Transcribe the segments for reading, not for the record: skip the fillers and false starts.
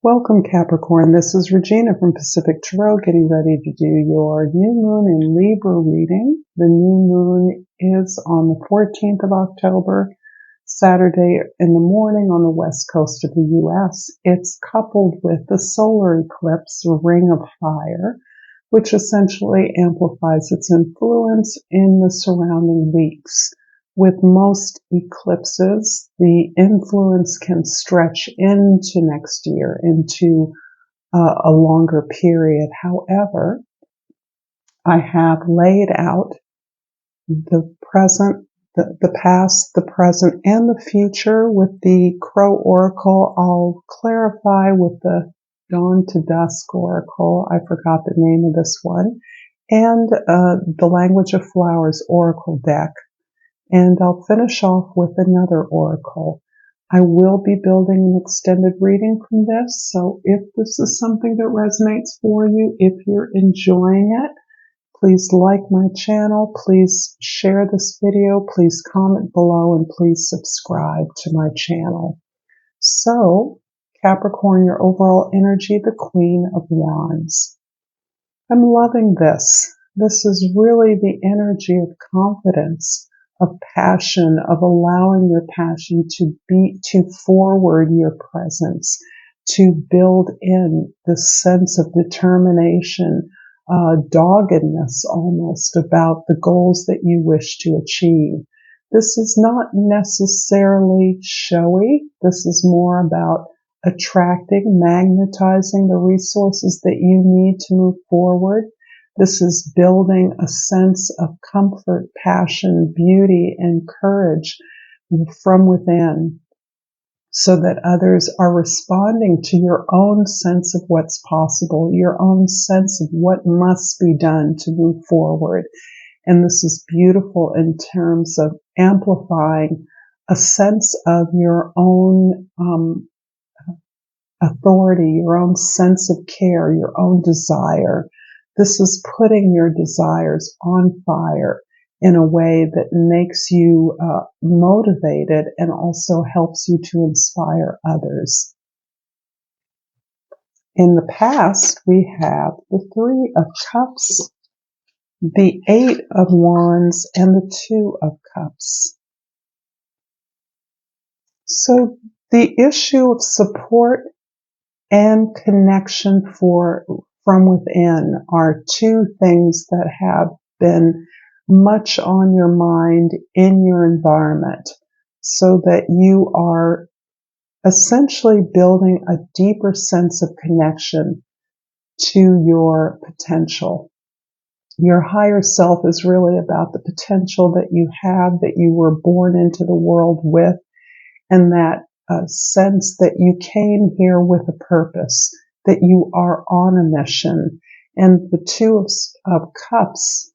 Welcome, Capricorn. This is Regina from Pacific Tarot, getting ready to do your new moon in Libra reading. The new moon is on the 14th of October, Saturday in the morning on the west coast of the U.S. It's coupled with the solar eclipse, or ring of fire, which essentially amplifies its influence in the surrounding weeks. With most eclipses, the influence can stretch into next year, into a longer period. However, I have laid out the present, the past, the present, and the future with the Crow Oracle. I'll clarify with the Dawn to Dusk Oracle. I forgot the name of this one. And the Language of Flowers Oracle deck. And I'll finish off with another oracle. I will be building an extended reading from this, so if this is something that resonates for you, if you're enjoying it, please like my channel, please share this video, please comment below, and please subscribe to my channel. So, Capricorn, your overall energy, the Queen of Wands. I'm loving this. This is really the energy of confidence, of passion, of allowing your passion to forward your presence, to build in the sense of determination, doggedness almost about the goals that you wish to achieve. This is not necessarily showy. This is more about attracting, magnetizing the resources that you need to move forward. This is building a sense of comfort, passion, beauty, and courage from within so that others are responding to your own sense of what's possible, your own sense of what must be done to move forward. And this is beautiful in terms of amplifying a sense of your own authority, your own sense of care, your own desire. This is putting your desires on fire in a way that makes you motivated and also helps you to inspire others. In the past, we have the Three of Cups, the Eight of Wands, and the Two of Cups. So the issue of support and connection from within are two things that have been much on your mind in your environment, so that you are essentially building a deeper sense of connection to your potential. Your higher self is really about the potential that you have, that you were born into the world with, and that sense that you came here with a purpose, that you are on a mission. And the Two of Cups,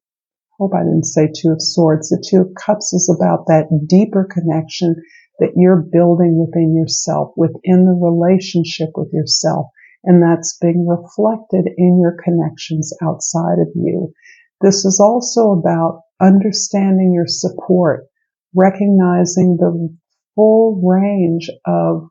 hope I didn't say Two of Swords, the Two of Cups is about that deeper connection that you're building within yourself, within the relationship with yourself, and that's being reflected in your connections outside of you. This is also about understanding your support, recognizing the full range of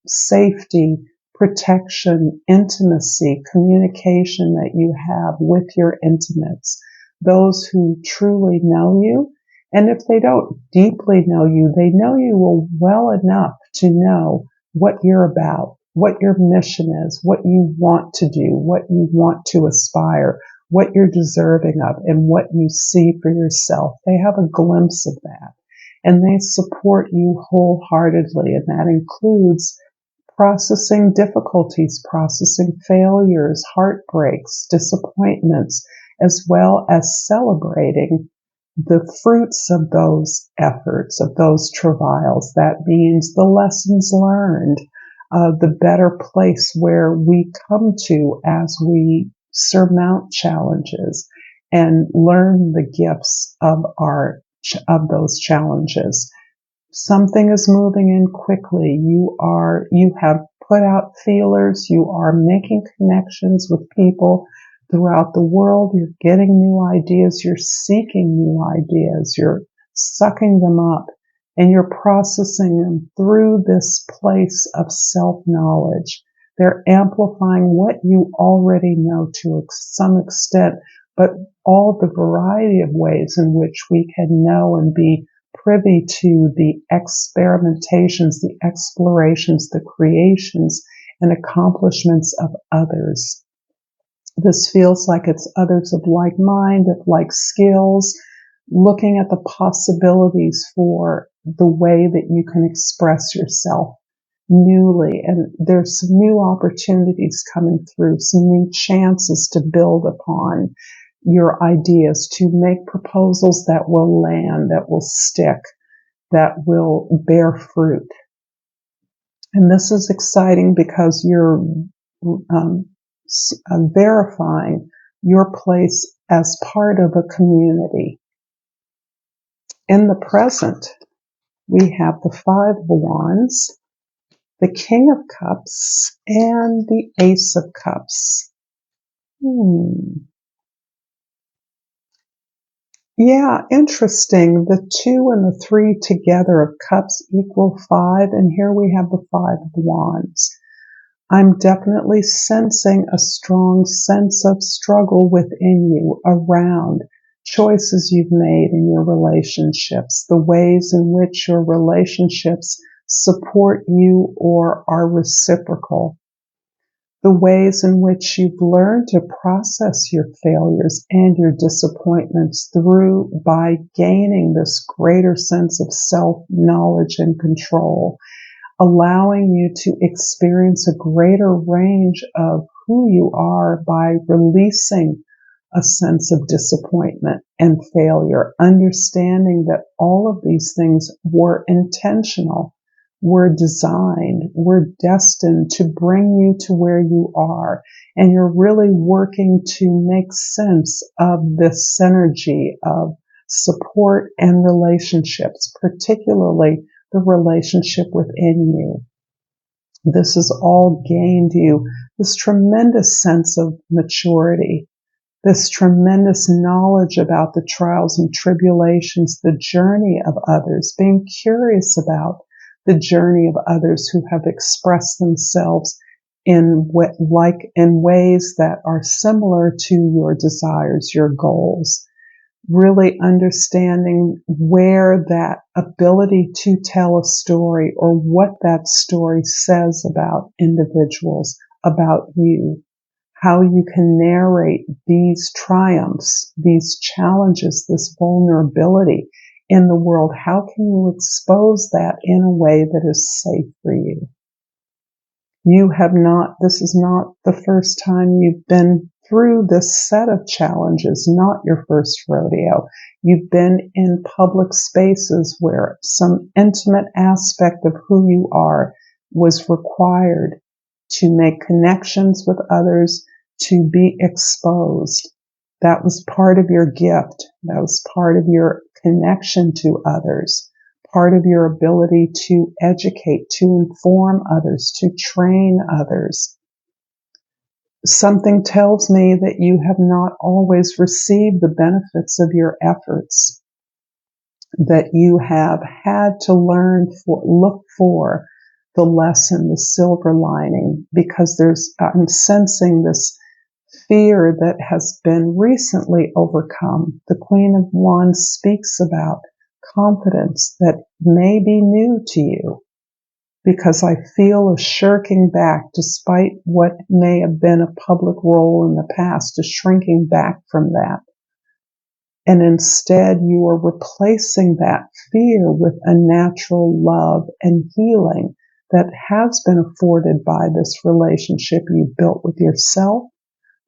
safety, protection, intimacy, communication that you have with your intimates, those who truly know you. And if they don't deeply know you, they know you well enough to know what you're about, what your mission is, what you want to do, what you want to aspire, what you're deserving of, and what you see for yourself. They have a glimpse of that. And they support you wholeheartedly, and that includes processing difficulties, processing failures, heartbreaks, disappointments, as well as celebrating the fruits of those efforts, of those travails. That means the lessons learned, the better place where we come to as we surmount challenges and learn the gifts of those challenges. Something is moving in quickly. You have put out feelers. You are making connections with people throughout the world. You're getting new ideas. You're seeking new ideas. You're sucking them up, and you're processing them through this place of self-knowledge, They're amplifying what you already know to some extent, but all the variety of ways in which we can know and be privy to the experimentations, the explorations, the creations, and accomplishments of others. This feels like it's others of like mind, of like skills, looking at the possibilities for the way that you can express yourself newly. And there's some new opportunities coming through, some new chances to build upon your ideas, to make proposals that will land, that will stick, that will bear fruit. And this is exciting because you're verifying your place as part of a community. In the present, we have the Five of Wands, the King of Cups, and the Ace of Cups. Yeah, interesting. The 2 and the 3 together of cups equal 5, and here we have the Five of Wands. I'm definitely sensing a strong sense of struggle within you around choices you've made in your relationships, the ways in which your relationships support you or are reciprocal, the ways in which you've learned to process your failures and your disappointments through by gaining this greater sense of self-knowledge and control, allowing you to experience a greater range of who you are by releasing a sense of disappointment and failure, understanding that all of these things were intentional, were designed, were destined to bring you to where you are. And you're really working to make sense of this synergy of support and relationships, particularly the relationship within you. This has all gained you this tremendous sense of maturity, this tremendous knowledge about the trials and tribulations, the journey of others, being curious about the journey of others who have expressed themselves in ways that are similar to your desires, your goals. Really understanding where that ability to tell a story or what that story says about individuals, about you, how you can narrate these triumphs, these challenges, this vulnerability in the world. How can you expose that in a way that is safe for you? This is not the first time you've been through this set of challenges, not your first rodeo. You've been in public spaces where some intimate aspect of who you are was required to make connections with others, to be exposed. That was part of your gift. That was part of your connection to others, part of your ability to educate, to inform others, to train others. Something tells me that you have not always received the benefits of your efforts, that you have had to look for the lesson, the silver lining, because I'm sensing this fear that has been recently overcome. The Queen of Wands speaks about confidence that may be new to you, because I feel a shirking back despite what may have been a public role in the past, a shrinking back from that. And instead you are replacing that fear with a natural love and healing that has been afforded by this relationship you've built with yourself,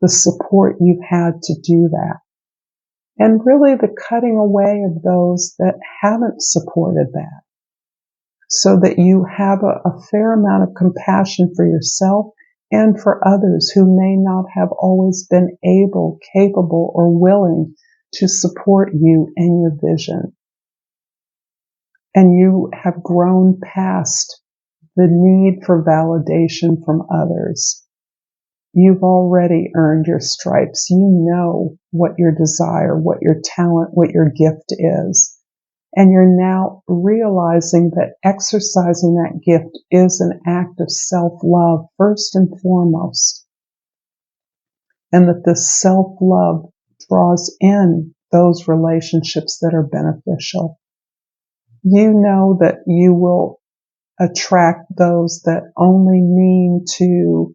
the support you've had to do that, and really the cutting away of those that haven't supported that, so that you have a fair amount of compassion for yourself and for others who may not have always been able, capable, or willing to support you and your vision. And you have grown past the need for validation from others. You've already earned your stripes. You know what your desire, what your talent, what your gift is. And you're now realizing that exercising that gift is an act of self-love first and foremost. And that this self-love draws in those relationships that are beneficial. You know that you will attract those that only mean to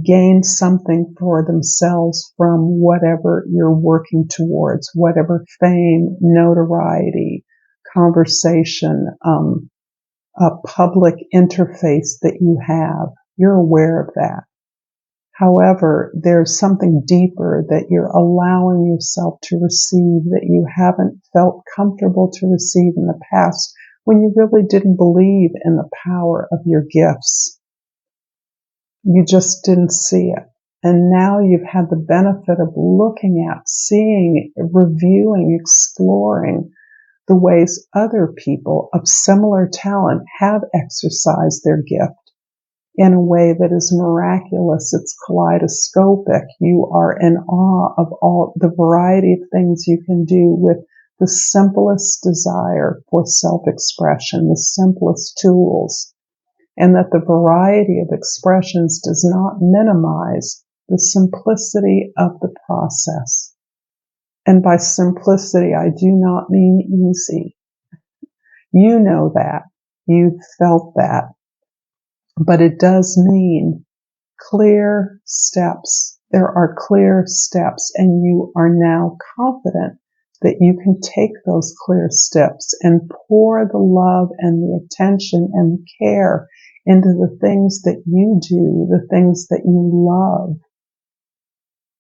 gain something for themselves from whatever you're working towards, whatever fame, notoriety, conversation, a public interface that you have. You're aware of that. However, there's something deeper that you're allowing yourself to receive that you haven't felt comfortable to receive in the past when you really didn't believe in the power of your gifts. You just didn't see it. And now you've had the benefit of looking at, seeing, reviewing, exploring the ways other people of similar talent have exercised their gift in a way that is miraculous. It's kaleidoscopic. You are in awe of all the variety of things you can do with the simplest desire for self-expression, the simplest tools, and that the variety of expressions does not minimize the simplicity of the process. And by simplicity, I do not mean easy. You know that. You've felt that. But it does mean clear steps. There are clear steps, and you are now confident that you can take those clear steps and pour the love and the attention and the care into the things that you do, the things that you love,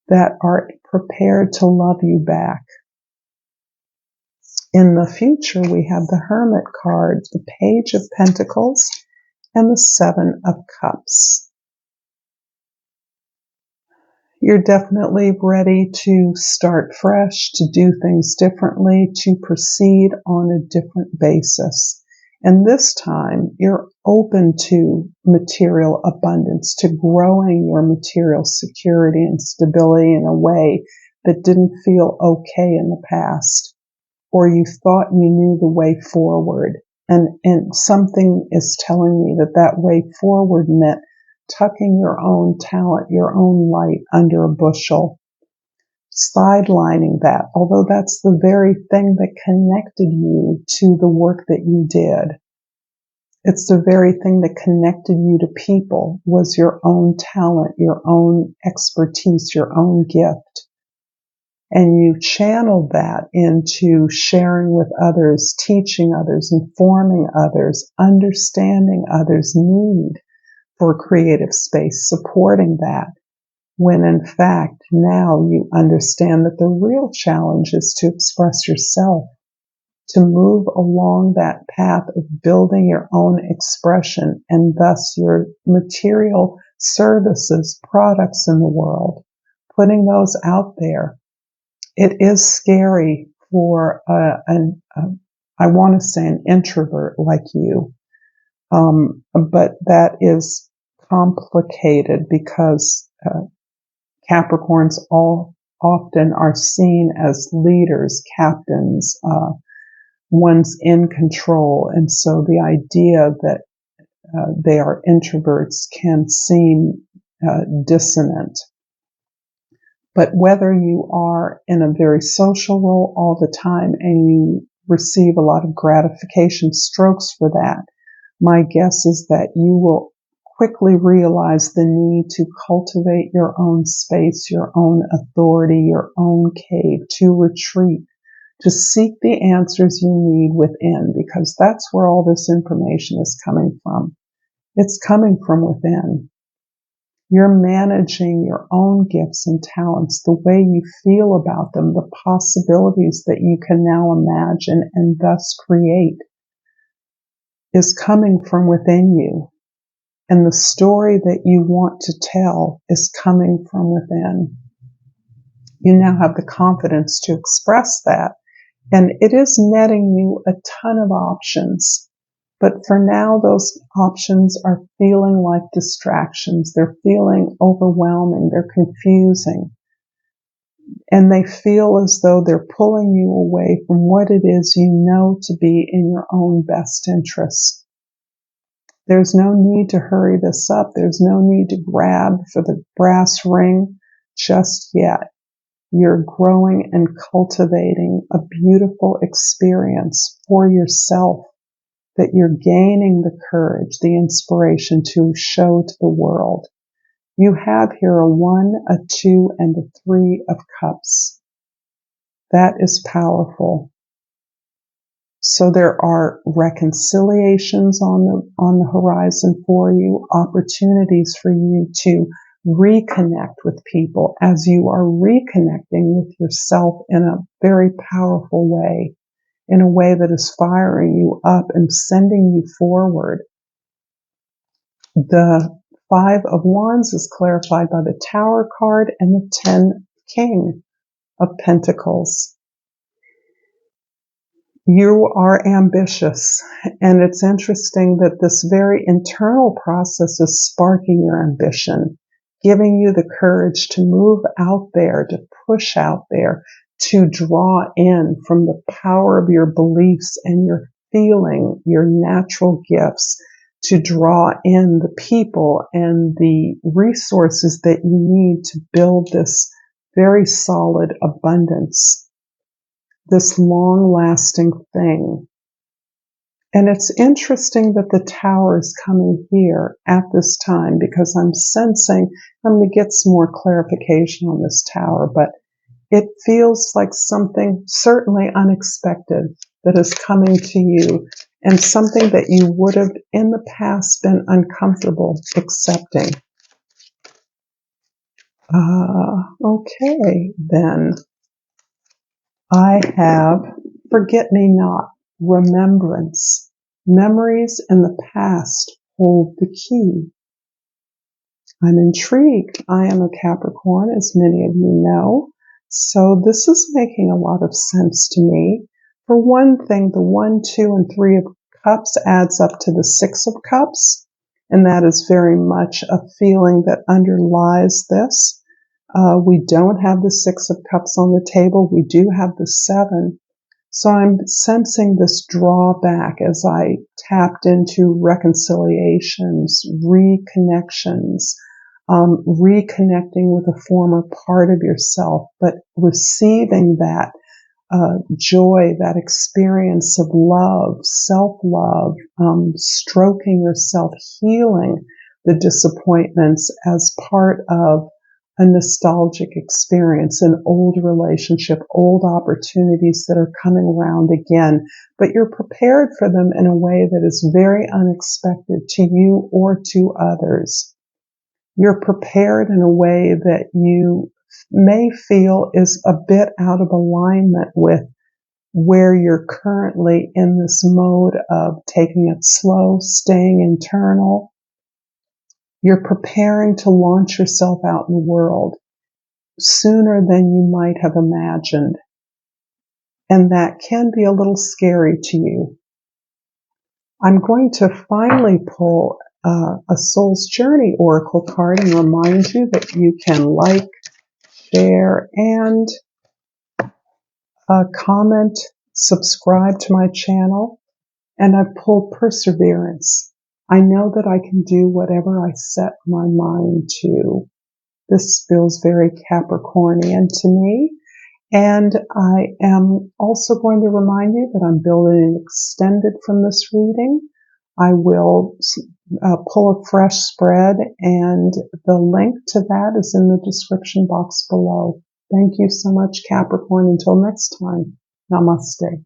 that are prepared to love you back. In the future, we have the Hermit card, the Page of Pentacles, and the Seven of Cups. You're definitely ready to start fresh, to do things differently, to proceed on a different basis. And this time, you're open to material abundance, to growing your material security and stability in a way that didn't feel okay in the past, or you thought you knew the way forward. And something is telling me that that way forward meant tucking your own talent, your own light under a bushel, sidelining that, although that's the very thing that connected you to the work that you did. It's the very thing that connected you to people, was your own talent, your own expertise, your own gift. And you channeled that into sharing with others, teaching others, informing others, understanding others' need for creative space, supporting that, when in fact now you understand that the real challenge is to express yourself, to move along that path of building your own expression and thus your material services, products in the world, putting those out there. It is scary for I want to say an introvert like you, but that is complicated because Capricorns often are seen as leaders, captains, ones in control, and so the idea that they are introverts can seem dissonant. But whether you are in a very social role all the time and you receive a lot of gratification strokes for that, my guess is that you will quickly realize the need to cultivate your own space, your own authority, your own cave, to retreat, to seek the answers you need within, because that's where all this information is coming from. It's coming from within. You're managing your own gifts and talents, the way you feel about them, the possibilities that you can now imagine and thus create is coming from within you. And the story that you want to tell is coming from within. You now have the confidence to express that. And it is netting you a ton of options. But for now, those options are feeling like distractions. They're feeling overwhelming. They're confusing. and they feel as though they're pulling you away from what it is you know to be in your own best interest. There's no need to hurry this up. There's no need to grab for the brass ring just yet. You're growing and cultivating a beautiful experience for yourself that you're gaining the courage, the inspiration to show to the world. You have here a 1, a 2, and a 3 of cups. That is powerful. So there are reconciliations on the horizon for you, opportunities for you to reconnect with people as you are reconnecting with yourself in a very powerful way, in a way that is firing you up and sending you forward. The 5 of Wands is clarified by the Tower card and the 10 King of Pentacles. You are ambitious, and it's interesting that this very internal process is sparking your ambition, giving you the courage to move out there, to push out there, to draw in from the power of your beliefs and your feeling, your natural gifts, to draw in the people and the resources that you need to build this very solid abundance, this long-lasting thing. And it's interesting that the Tower is coming here at this time, because I'm sensing, I'm going to get some more clarification on this Tower, but it feels like something certainly unexpected that is coming to you, and something that you would have in the past been uncomfortable accepting. Okay, then. I have forget-me-not, remembrance. Memories in the past hold the key. I'm intrigued. I am a Capricorn, as many of you know, so this is making a lot of sense to me. For one thing, the 1, 2, and 3 of Cups adds up to the 6 of Cups, and that is very much a feeling that underlies this. We don't have the 6 of Cups on the table. We do have the 7. So I'm sensing this drawback as I tapped into reconciliations, reconnections, reconnecting with a former part of yourself, but receiving that joy, that experience of love, self-love, stroking yourself, healing the disappointments as part of a nostalgic experience, an old relationship, old opportunities that are coming around again, but you're prepared for them in a way that is very unexpected to you or to others. You're prepared in a way that you may feel is a bit out of alignment with where you're currently in this mode of taking it slow, staying internal. You're preparing to launch yourself out in the world sooner than you might have imagined. And that can be a little scary to you. I'm going to finally pull a Soul's Journey Oracle card and remind you that you can like, share, and comment, subscribe to my channel. And I've pulled Perseverance. I know that I can do whatever I set my mind to. This feels very Capricornian to me. And I am also going to remind you that I'm building an extended from this reading. I will pull a fresh spread, and the link to that is in the description box below. Thank you so much, Capricorn. Until next time, Namaste.